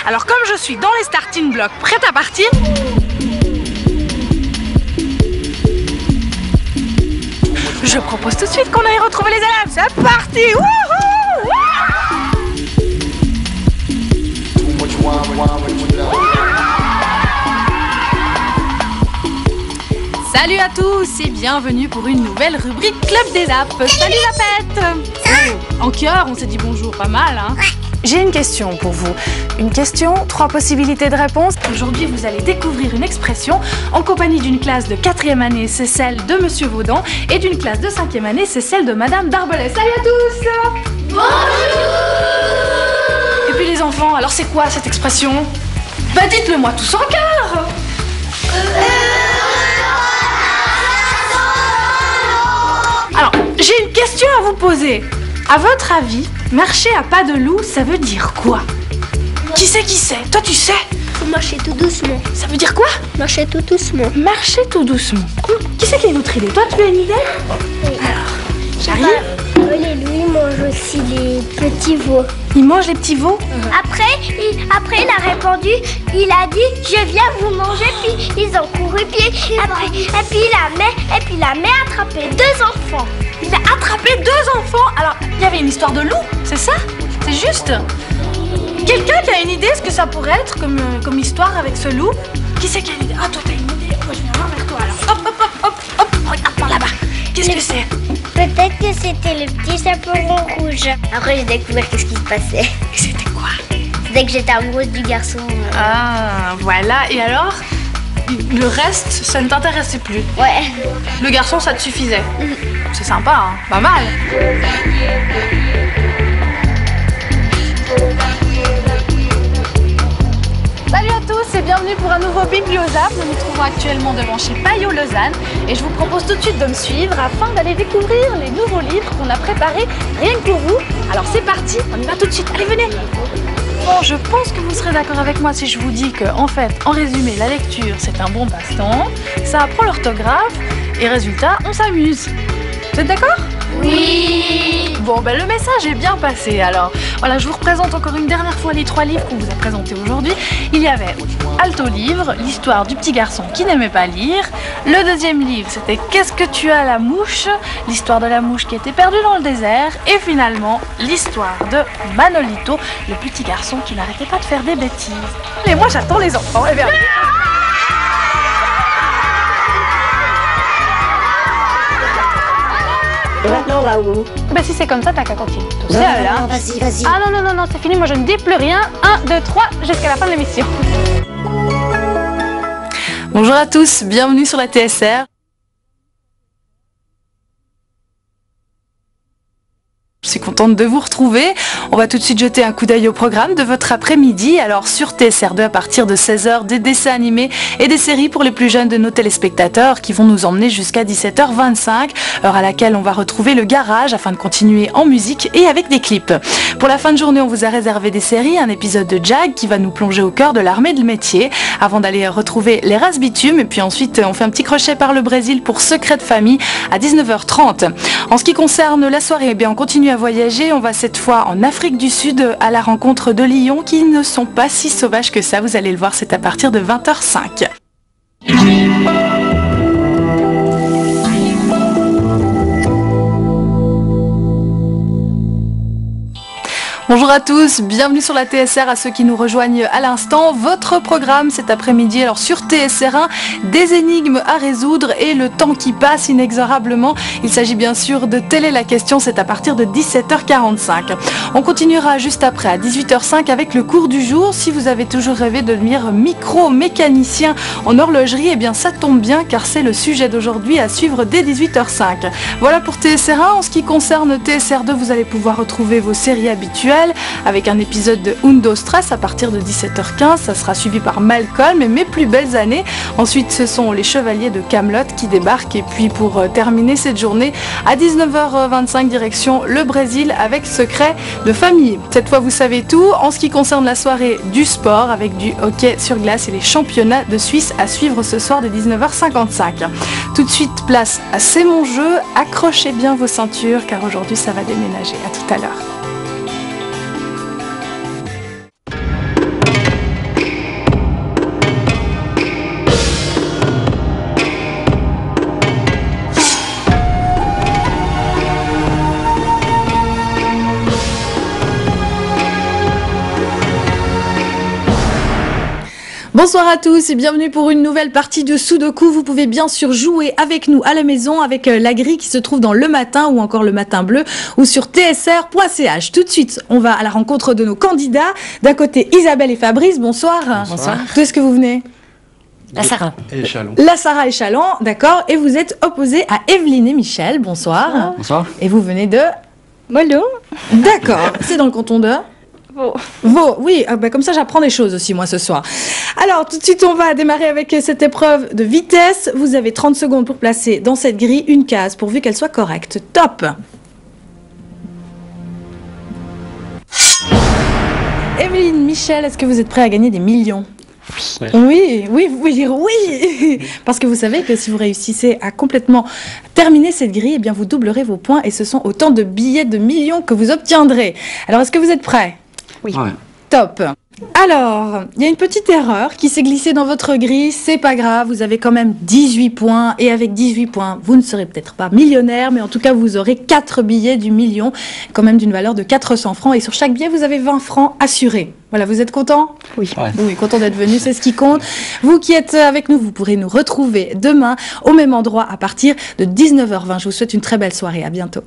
Alors comme je suis dans les starting blocks, prête à partir, je propose tout de suite qu'on aille retrouver les élèves. C'est parti. Wouhou! Salut à tous et bienvenue pour une nouvelle rubrique Club des Apps. Salut la pète. En chœur, on s'est dit bonjour, pas mal hein. J'ai une question pour vous. Une question, 3 possibilités de réponse. Aujourd'hui, vous allez découvrir une expression en compagnie d'une classe de 4e année, c'est celle de Monsieur Vaudan, et d'une classe de 5e année, c'est celle de Madame Darbelay. Salut à tous. Bonjour. Et puis les enfants, alors c'est quoi cette expression? Bah dites-le moi tous en chœur. Alors, j'ai une question à vous poser. À votre avis, marcher à pas de loup, ça veut dire quoi? Qui sait? Toi, tu sais? Faut marcher tout doucement. Ça veut dire quoi? Marcher tout doucement. Marcher tout doucement. Qui c'est qui a une autre idée? Toi, tu as une idée? Oui. Alors, j'arrive. Les loups, ils mangent aussi les petits veaux. Ils mangent les petits veaux? Après, il a répondu, il a dit, je viens vous manger, puis ils ont couru, puis il a attrapé 2 enfants. Il a attrapé 2 enfants. Alors, il y avait une histoire de loup, c'est ça? C'est juste? Quelqu'un qui a une idée ce que ça pourrait être comme histoire avec ce loup? Qui c'est qui a une idée? Ah, toi, t'as une idée? Moi, je viens vers toi, alors. Hop, regarde par là-bas. Qu'est-ce que c'est? Peut-être que c'était le petit chaperon rouge. Après, j'ai découvert qu'est-ce qui se passait. Et c'était quoi? C'était que j'étais amoureuse du garçon. Ah, voilà. Et alors? Le reste, ça ne t'intéressait plus? Ouais. Le garçon, ça te suffisait? C'est sympa, hein? Pas mal. Salut à tous et bienvenue pour un nouveau Bibliozap. Nous nous trouvons actuellement devant chez Payot Lausanne et je vous propose tout de suite de me suivre afin d'aller découvrir les nouveaux livres qu'on a préparés rien que pour vous. Alors c'est parti, on y va tout de suite. Allez, venez. Bon, je pense que vous serez d'accord avec moi si je vous dis que, en fait, en résumé, la lecture, c'est un bon passe-temps, ça apprend l'orthographe et résultat, on s'amuse. Vous êtes d'accord? Oui. Bon, ben le message est bien passé. Alors, voilà, je vous représente encore une dernière fois les 3 livres qu'on vous a présentés aujourd'hui. Il y avait Alto Livre, l'histoire du petit garçon qui n'aimait pas lire. Le deuxième livre, c'était Qu'est-ce que tu as la mouche? L'histoire de la mouche qui était perdue dans le désert. Et finalement, l'histoire de Manolito, le petit garçon qui n'arrêtait pas de faire des bêtises. Et moi, j'attends les enfants. Eh bien... Et maintenant, on va où? Bah si c'est comme ça, t'as qu'à continuer tout seul, hein. Vas-y, vas-y. Ah non, c'est fini, moi je ne dis plus rien. 1, 2, 3, jusqu'à la fin de l'émission. Bonjour à tous, bienvenue sur la TSR. Je suis contente de vous retrouver. On va tout de suite jeter un coup d'œil au programme de votre après-midi. Alors sur TSR2 à partir de 16h, des dessins animés et des séries pour les plus jeunes de nos téléspectateurs qui vont nous emmener jusqu'à 17h25, heure à laquelle on va retrouver le garage afin de continuer en musique et avec des clips. Pour la fin de journée, on vous a réservé des séries, un épisode de Jag qui va nous plonger au cœur de l'armée de métier avant d'aller retrouver les races bitumes et puis ensuite on fait un petit crochet par le Brésil pour Secret de famille à 19h30. En ce qui concerne la soirée, eh bien on continue à voyager, on va cette fois en Afrique du Sud à la rencontre de lions qui ne sont pas si sauvages que ça, vous allez le voir, c'est à partir de 20h05. Bonjour à tous, bienvenue sur la TSR, à ceux qui nous rejoignent à l'instant. Votre programme cet après-midi, alors sur TSR1, des énigmes à résoudre et le temps qui passe inexorablement. Il s'agit bien sûr de Telle est la question, c'est à partir de 17h45. On continuera juste après à 18h05 avec le cours du jour. Si vous avez toujours rêvé de devenir micro-mécanicien en horlogerie, eh bien ça tombe bien car c'est le sujet d'aujourd'hui à suivre dès 18h05. Voilà pour TSR1. En ce qui concerne TSR2, vous allez pouvoir retrouver vos séries habituelles avec un épisode de Undo Stress à partir de 17h15. Ça sera suivi par Malcolm et Mes plus belles années. Ensuite, ce sont les Chevaliers de Camelot qui débarquent. Et puis pour terminer cette journée, à 19h25, direction le Brésil avec Secret de famille. Cette fois, vous savez tout. En ce qui concerne la soirée du sport, avec du hockey sur glace et les championnats de Suisse à suivre ce soir de 19h55. Tout de suite, place à C'est mon jeu. Accrochez bien vos ceintures car aujourd'hui, ça va déménager. À tout à l'heure. Bonsoir à tous et bienvenue pour une nouvelle partie de Sudoku. Vous pouvez bien sûr jouer avec nous à la maison avec la grille qui se trouve dans Le Matin ou encore Le Matin Bleu ou sur tsr.ch. Tout de suite, on va à la rencontre de nos candidats. D'un côté, Isabelle et Fabrice, bonsoir. Bonsoir. D'où est-ce que vous venez ? La Sarah. Et Chalon. La Sarah et Chalon, d'accord. Et vous êtes opposés à Evelyne et Michel, bonsoir. Bonsoir. Et vous venez de... Mollo. D'accord, c'est dans le canton de... Vaud, oui, comme ça j'apprends des choses aussi moi ce soir. Alors tout de suite on va démarrer avec cette épreuve de vitesse. Vous avez 30 secondes pour placer dans cette grille une case pourvu qu'elle soit correcte. Top. Evelyne, Michel, est-ce que vous êtes prêts à gagner des millions ? Oui, vous pouvez dire oui. Parce que vous savez que si vous réussissez à complètement terminer cette grille, eh bien vous doublerez vos points et ce sont autant de billets de millions que vous obtiendrez. Alors est-ce que vous êtes prêts ? Oui. Ouais. Top. Alors, il y a une petite erreur qui s'est glissée dans votre grille, c'est pas grave, vous avez quand même 18 points et avec 18 points, vous ne serez peut-être pas millionnaire, mais en tout cas vous aurez 4 billets du million, quand même d'une valeur de 400 francs et sur chaque billet vous avez 20 francs assurés. Voilà, vous êtes content ? Oui. Ouais. Oui, content d'être venu, c'est ce qui compte. Vous qui êtes avec nous, vous pourrez nous retrouver demain au même endroit à partir de 19h20. Je vous souhaite une très belle soirée, à bientôt.